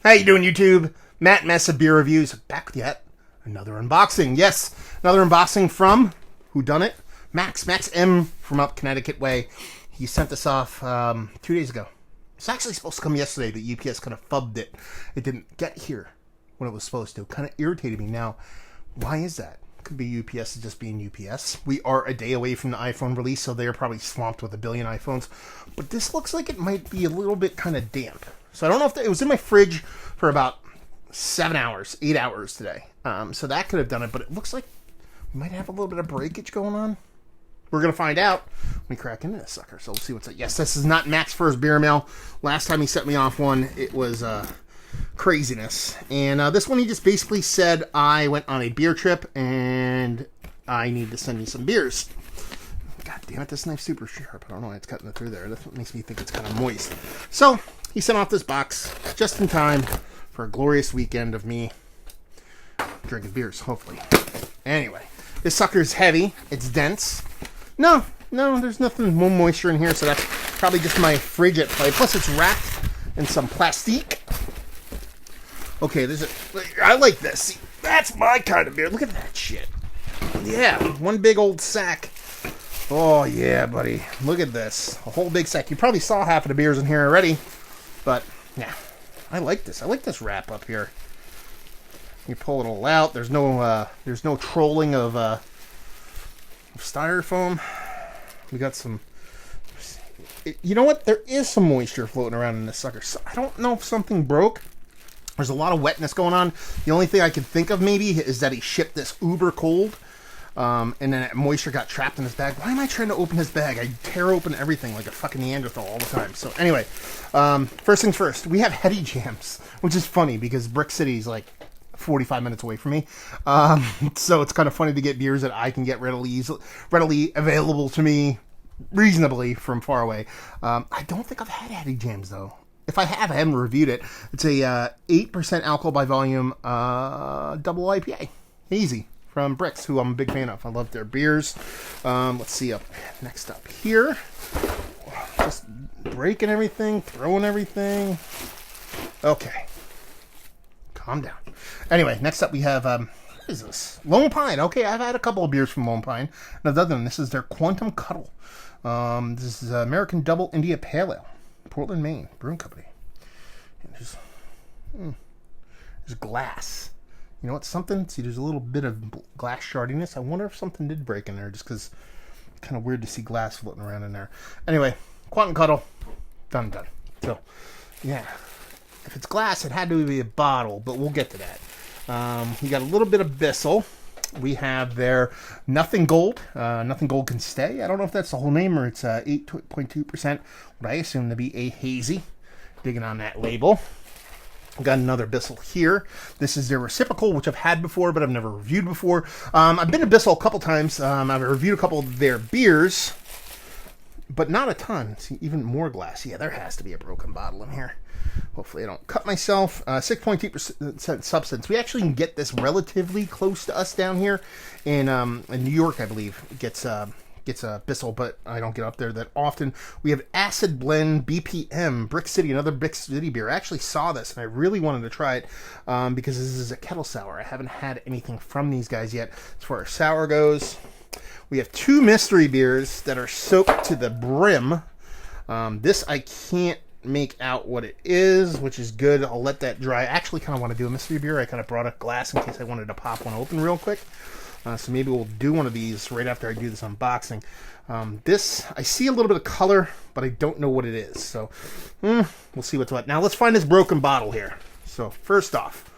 How you doing, YouTube? Matt Mess of Beer Reviews back with yet another unboxing. Yes, another unboxing from Whodunit? Max M from up Connecticut way. He sent this off 2 days ago. It's actually supposed to come yesterday, but UPS kind of fubbed it. It didn't get here when it was supposed to. Kind of irritated me. Now, why is that? Could be UPS just being UPS. We are a day away from the iPhone release, so they're probably swamped with a billion iPhones. But this looks like it might be a little bit kind of damp. So I don't know if it was in my fridge for about 8 hours today. So that could have done it, but it looks like we might have a little bit of breakage going on. We're going to find out when we crack into this sucker. So we'll see what's up. Yes, this is not Matt's first beer mail. Last time he sent me off one, it was craziness. And this one he just basically said, I went on a beer trip and I need to send you some beers. God damn it, this knife's super sharp. I don't know why it's cutting it through there. That's what makes me think it's kind of moist. So he sent off this box just in time for a glorious weekend of me drinking beers, hopefully. Anyway, this sucker's heavy. It's dense. No, there's nothing more moisture in here, so that's probably just my fridge at play. Plus, it's wrapped in some plastique. Okay, I like this. See, that's my kind of beer. Look at that shit. Yeah, one big old sack. Oh, yeah, buddy. Look at this. A whole big sack. You probably saw half of the beers in here already. But, yeah, I like this. I like this wrap up here. You pull it all out. There's no trolling of styrofoam. We got some... You know what? There is some moisture floating around in this sucker. So I don't know if something broke. There's a lot of wetness going on. The only thing I can think of maybe is that he shipped this uber cold. And then that moisture got trapped in his bag. Why am I trying to open his bag? I tear open everything like a fucking Neanderthal all the time. So anyway, first things first, we have Heady Jams, which is funny because Brick City's like 45 minutes away from me. So it's kind of funny to get beers that I can get readily available to me reasonably from far away. I don't think I've had Heady Jams though. If I have, I haven't reviewed it. It's a 8% alcohol by volume double IPA. Easy. From Bricks, who I'm a big fan of. I love their beers. Let's see next up here. Just breaking everything, throwing everything. Okay. Calm down. Anyway, next up we have, what is this? Lone Pine. Okay, I've had a couple of beers from Lone Pine. Now, the other one, this is their Quantum Cuddle. This is American Double India Pale Ale. Portland, Maine. Brewing Company. And there's glass. You know what? See, there's a little bit of glass shardiness. I wonder if something did break in there, just because it's kind of weird to see glass floating around in there. Anyway, Quantum Cuddle, done. So, yeah. If it's glass, it had to be a bottle, but we'll get to that. We got a little bit of Bissell. We have their Nothing Gold. Nothing Gold Can Stay. I don't know if that's the whole name or it's 8.2%. What I assume to be a hazy. Digging on that label. Got another Bissell here. This is their Reciprocal, which I've had before, but I've never reviewed before. I've been to Bissell a couple times. I've reviewed a couple of their beers, but not a ton. See, even more glass. Yeah, there has to be a broken bottle in here. Hopefully I don't cut myself. 6.2% substance. We actually can get this relatively close to us down here in New York, I believe. It gets a Bissell, but I don't get up there that often. We have Acid Blend BPM, Brick City, another Brick City beer. I actually saw this, and I really wanted to try it because this is a kettle sour. I haven't had anything from these guys yet as far as sour goes. We have 2 mystery beers that are soaked to the brim. This I can't make out what it is, which is good. I'll let that dry. I actually kind of want to do a mystery beer. I kind of brought a glass in case I wanted to pop one open real quick. So maybe we'll do one of these right after I do this unboxing. This, I see a little bit of color, but I don't know what it is. So, we'll see what's what. Now, let's find this broken bottle here. So, first off,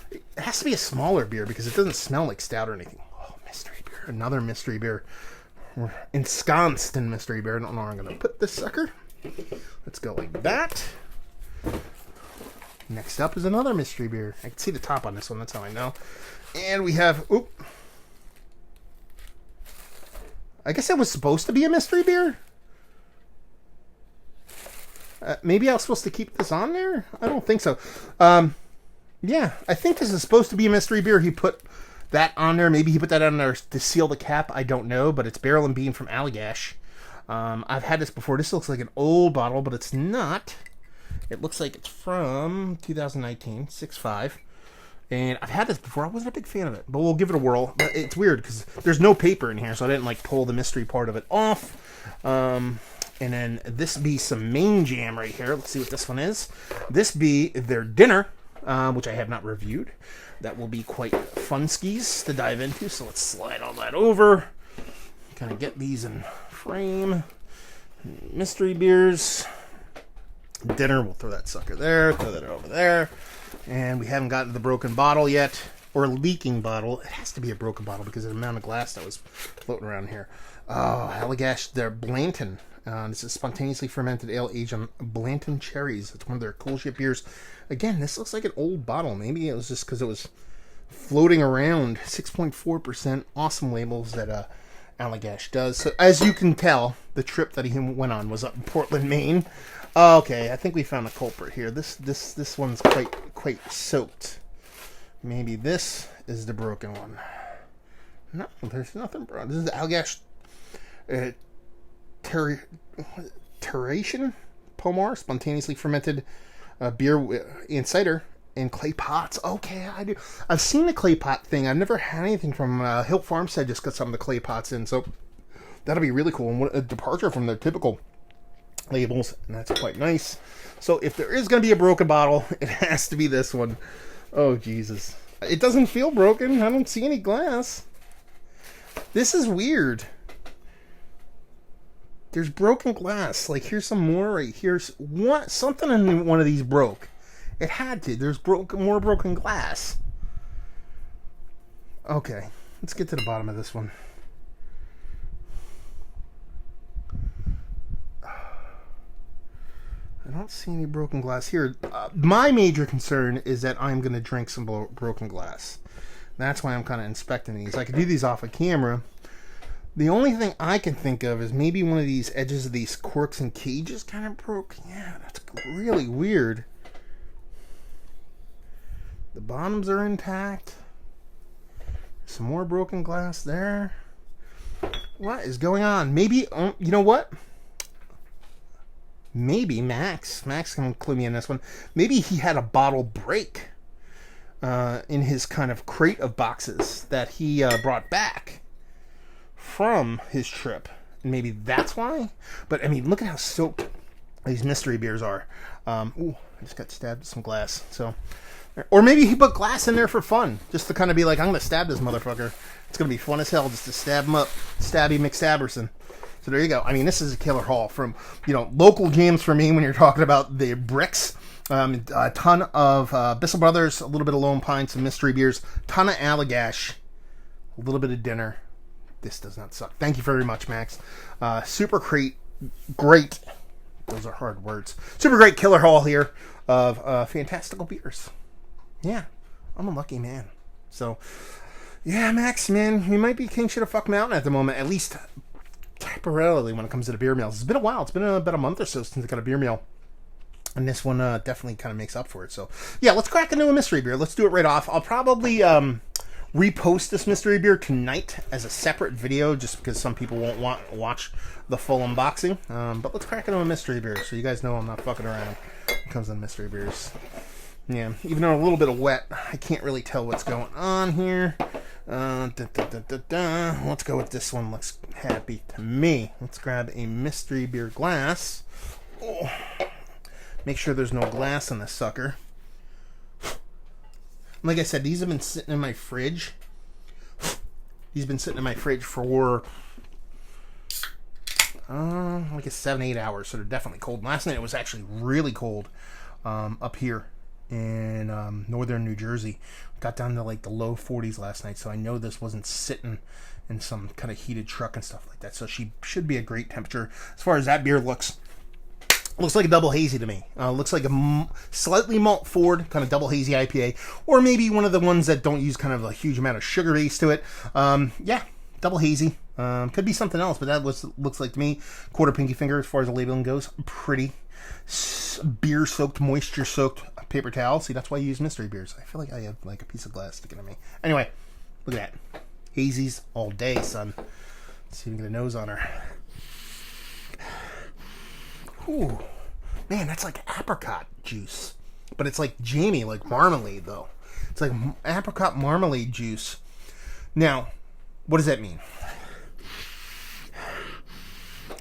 it has to be a smaller beer because it doesn't smell like stout or anything. Oh, mystery beer. Another mystery beer. We're ensconced in mystery beer. I don't know where I'm going to put this sucker. Let's go like that. Next up is another mystery beer. I can see the top on this one. That's how I know. And we have... I guess it was supposed to be a mystery beer? Maybe I was supposed to keep this on there? I don't think so. Yeah, I think this is supposed to be a mystery beer. He put that on there. Maybe he put that on there to seal the cap. I don't know, but it's Barrel and Beam from Allagash. I've had this before. This looks like an old bottle, but it's not. It looks like it's from 2019, 6.5. And I've had this before. I wasn't a big fan of it, but we'll give it a whirl. But it's weird because there's no paper in here, so I didn't like pull the mystery part of it off. And then this be some main jam right here. Let's see what this one is. This be their dinner, which I have not reviewed. That will be quite fun skis to dive into. So let's slide all that over. Kind of get these in frame. Mystery beers. Dinner, we'll throw that sucker there. Throw that over there. And we haven't gotten to the broken bottle yet. Or leaking bottle. It has to be a broken bottle because of the amount of glass that was floating around here. Oh, Allagash, they're Blanton. This is spontaneously fermented ale aged on Blanton cherries. It's one of their cool shit beers. Again, this looks like an old bottle. Maybe it was just because it was floating around. 6.4%. Awesome labels that Allagash does. So as you can tell, the trip that he went on was up in Portland, Maine. Okay, I think we found a culprit here. This one's quite soaked. Maybe this is the broken one. No, there's nothing broken. This is the Allagash Terration Pomar, spontaneously fermented beer and cider in clay pots. Okay, I do. I've seen the clay pot thing. I've never had anything from Hill Farmstead. Just got some of the clay pots in, so that'll be really cool. And what a departure from their typical labels, and that's quite nice. So if there is going to be a broken bottle, it has to be this one. Oh, Jesus. It doesn't feel broken. I don't see any glass. This is weird. There's broken glass. Like, here's some more right here. Something in one of these broke. It had to. There's more broken glass. Okay. Let's get to the bottom of this one. I don't see any broken glass here. My major concern is that I'm going to drink some broken glass. That's why I'm kind of inspecting these. I could do these off of camera. The only thing I can think of is maybe one of these edges of these corks and cages kind of broke. Yeah, that's really weird. The bottoms are intact. Some more broken glass there. What is going on? Maybe, you know what? Maybe Max can clue me in this one. Maybe he had a bottle break in his kind of crate of boxes that he brought back from his trip. And maybe that's why. But I mean, look at how soaked these mystery beers are. Ooh, I just got stabbed with some glass. So, or maybe he put glass in there for fun, just to kind of be like, I'm gonna stab this motherfucker. It's gonna be fun as hell just to stab him up, Stabby McStabberson. So there you go. I mean, this is a killer haul from, local jams for me when you're talking about the bricks. A ton of Bissell Brothers, a little bit of Lone Pine, some mystery beers, ton of Allagash, a little bit of dinner. This does not suck. Thank you very much, Max. Super great. Those are hard words. Super great killer haul here of fantastical beers. Yeah, I'm a lucky man. So, yeah, Max, man, you might be king shit of fuck mountain at the moment, at least temporarily when it comes to the beer meals. It's been a while. It's been about a month or so since I got a beer meal. And this one definitely kind of makes up for it. So, yeah, let's crack into a mystery beer. Let's do it right off. I'll probably repost this mystery beer tonight as a separate video just because some people won't want to watch the full unboxing. But let's crack into a mystery beer so you guys know I'm not fucking around when it comes to mystery beers. Yeah, even though a little bit of wet, I can't really tell what's going on here. Let's go with this one. Looks happy to me. Let's grab a mystery beer glass. Oh. Make sure there's no glass in this sucker. Like I said, these have been sitting in my fridge. These have been sitting in my fridge for like 7-8 hours, so they're definitely cold. Last night it was actually really cold up here in northern New Jersey. Got down to like the low 40s last night, so I know this wasn't sitting in some kind of heated truck and stuff like that. So she should be a great temperature. As far as that beer looks like a double hazy to me. Looks like a slightly malt forward kind of double hazy IPA, or maybe one of the ones that don't use kind of a huge amount of sugar base to it. Yeah, double hazy. Could be something else, but that looks like to me. Quarter pinky finger as far as the labeling goes. Pretty beer soaked, moisture soaked paper towel. See, that's why I use mystery beers. I feel like I have like a piece of glass sticking to me. Anyway, look at that. Hazies all day, son. Let's see if we can get a nose on her. Ooh. Man, that's like apricot juice. But it's like jammy, like marmalade, though. It's like apricot marmalade juice. Now, what does that mean?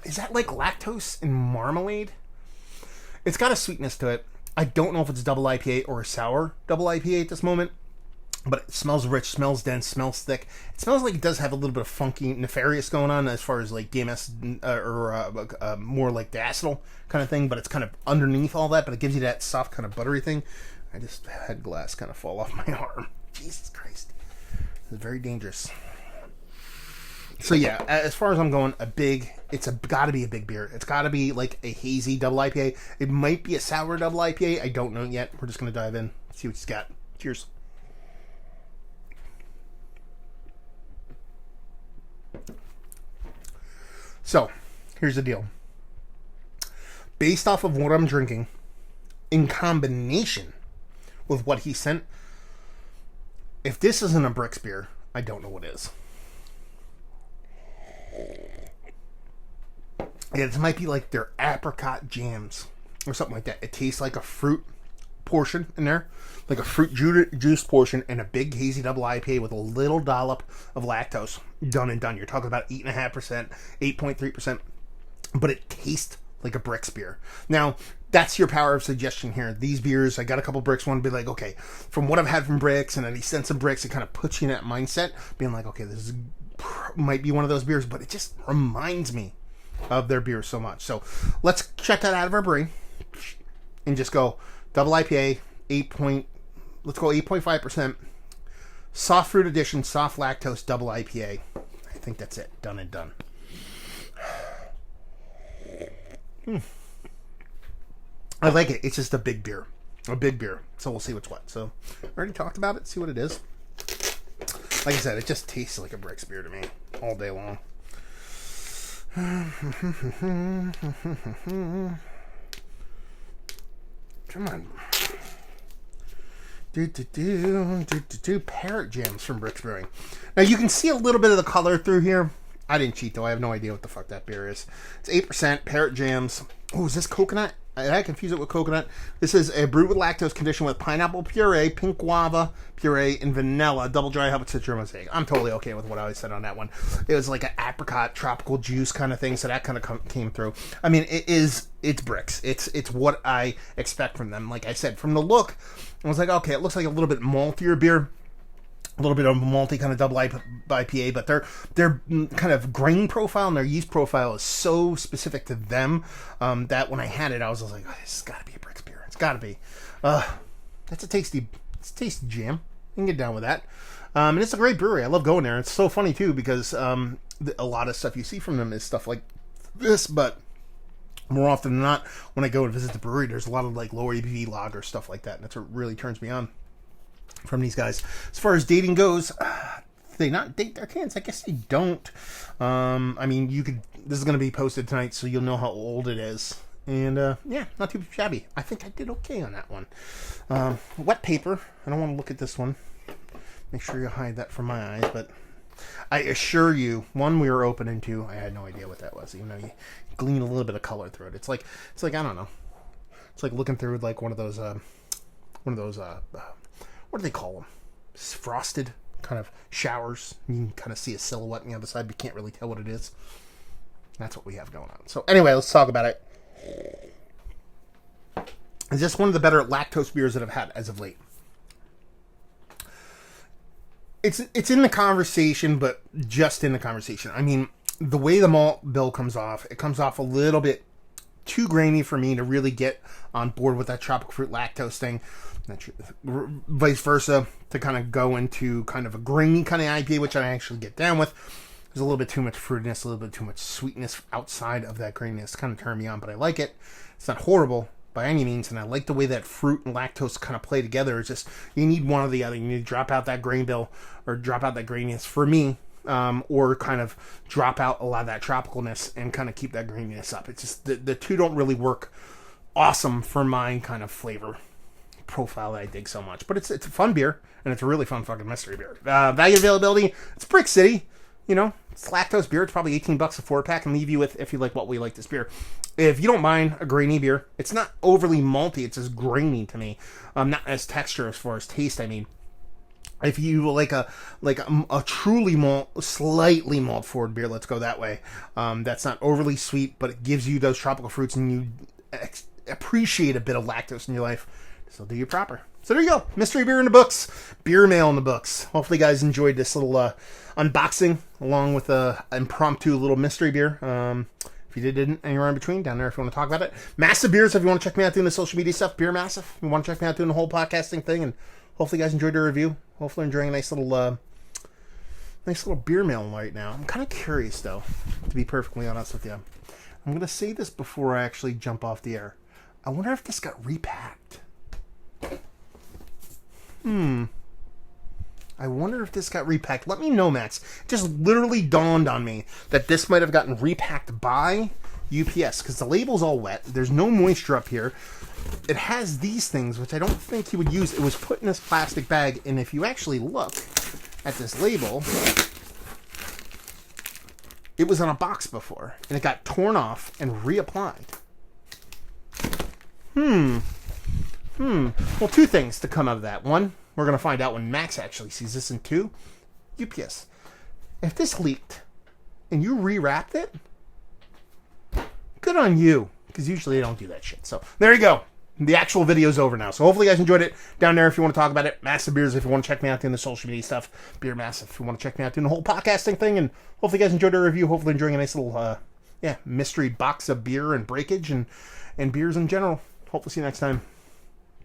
Is that like lactose in marmalade? It's got a sweetness to it. I don't know if it's double IPA or a sour double IPA at this moment. But it smells rich, smells dense, smells thick. It smells like it does have a little bit of funky, nefarious going on as far as like DMS or more like the acetal kind of thing. But it's kind of underneath all that. But it gives you that soft kind of buttery thing. I just had glass kind of fall off my arm. Jesus Christ. It's very dangerous. So yeah, as far as I'm going, it's got to be a big beer. It's got to be like a hazy double IPA. It might be a sour double IPA. I don't know yet. We're just going to dive in, see what it's got. Cheers. So, here's the deal. Based off of what I'm drinking, in combination with what he sent, if this isn't a Brix beer, I don't know what is. Yeah, this might be like their apricot jams or something like that. It tastes like a fruit portion in there, like a fruit juice portion, and a big hazy double IPA with a little dollop of lactose. Done and done. You're talking about 8.5%, 8.3%, but it tastes like a Brix beer. Now, that's your power of suggestion here. These beers, I got a couple Brix. One to be like, okay, from what I've had from Brix and any sense of Brix, it kind of puts you in that mindset, being like, okay, this might be one of those beers, but it just reminds me of their beer so much. So let's check that out of our brewery and just go double IPA, let's go 8.5%. Soft fruit addition, soft lactose, double IPA. I think that's it. Done and done. I like it. It's just a big beer. A big beer. So we'll see what's what. So I already talked about it. See what it is. Like I said, it just tastes like a Brix beer to me all day long. Come on. Parrot jams from Brix Brewing. Now you can see a little bit of the color through here. I didn't cheat though. I have no idea what the fuck that beer is. It's 8% Parrot jams. Oh, is this coconut? I confuse it with coconut. This is a brewed with lactose conditioned with pineapple puree, pink guava puree, and vanilla, double dry hop with citron mosaic. I'm totally okay with what I said on that one. It was like an apricot tropical juice kind of thing, so that kind of came through. I mean, it's Brix. It's what I expect from them. Like I said, from the look, I was like, okay, it looks like a little bit maltier beer. A little bit of a malty kind of double IPA, but their kind of grain profile and their yeast profile is so specific to them that when I had it, I was like, oh, this has got to be a Brix beer. It's got to be. That's a tasty jam. You can get down with that. And it's a great brewery. I love going there. It's so funny, too, because a lot of stuff you see from them is stuff like this, but more often than not, when I go and visit the brewery, there's a lot of like lower ABV lager, stuff like that, and that's what really turns me on from these guys. As far as dating goes, they not date their cans? I guess they don't. I mean, this is going to be posted tonight, so you'll know how old it is. And yeah, not too shabby. I think I did okay on that one. Wet paper. I don't want to look at this one. Make sure you hide that from my eyes. But I assure you, one, we were open, and two, I had no idea what that was. You know, you glean a little bit of color through it. It's like I don't know. It's like looking through like one of those what do they call them? Frosted kind of showers. You can kind of see a silhouette on the other side, but you can't really tell what it is. That's what we have going on. So anyway, let's talk about it. Is this one of the better lactose beers that I've had as of late? It's in the conversation, but just in the conversation. I mean, the way the malt bill comes off, it comes off a little bit too grainy for me to really get on board with that tropical fruit lactose thing. Vice versa, to kind of go into kind of a grainy kind of IPA, which I actually get down with. There's a little bit too much fruitiness, a little bit too much sweetness outside of that graininess. Kind of turned me on, but I like it. It's not horrible by any means, and I like the way that fruit and lactose kind of play together. It's just, you need one or the other. You need to drop out that grain bill, or drop out that graininess for me, or kind of drop out a lot of that tropicalness and kind of keep that graininess up. It's just, the two don't really work awesome for my kind of flavor profile that I dig so much. But it's a fun beer, and it's a really fun fucking mystery beer. Value availability, it's Brick City. You know, it's lactose beer. It's probably $18 a 4-pack, and leave you with, if you like what we like this beer. If you don't mind a grainy beer, it's not overly malty. It's just grainy to me. Not as texture as far as taste. I mean, if you like a truly slightly malt forward beer, let's go that way. That's not overly sweet, but it gives you those tropical fruits, and you appreciate a bit of lactose in your life. So do you proper. So there you go. Mystery beer in the books. Beer mail in the books. Hopefully you guys enjoyed this little unboxing along with a impromptu little mystery beer. If you didn't, anywhere in between, down there if you want to talk about it. Massive Beers, if you want to check me out doing the social media stuff. Beer Massive, if you want to check me out doing the whole podcasting thing. And hopefully you guys enjoyed the review. Hopefully enjoying a nice little beer mail right now. I'm kind of curious, though, to be perfectly honest with you. I'm going to say this before I actually jump off the air. I wonder if this got repacked. I wonder if this got repacked. Let me know, Max. It just literally dawned on me that this might have gotten repacked by UPS because the label's all wet. There's no moisture up here. It has these things, which I don't think he would use. It was put in this plastic bag, and if you actually look at this label, it was on a box before, and it got torn off and reapplied. Well, two things to come out of that. One, we're going to find out when Max actually sees this. And two, UPS. If this leaked and you rewrapped it, good on you. Because usually they don't do that shit. So there you go. The actual video's over now. So hopefully you guys enjoyed it. Down there if you want to talk about it. Massive Beers if you want to check me out doing the social media stuff. Beer Massive if you want to check me out doing the whole podcasting thing. And hopefully you guys enjoyed the review. Hopefully enjoying a nice little mystery box of beer and breakage and beers in general. Hopefully see you next time.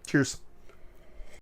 Cheers.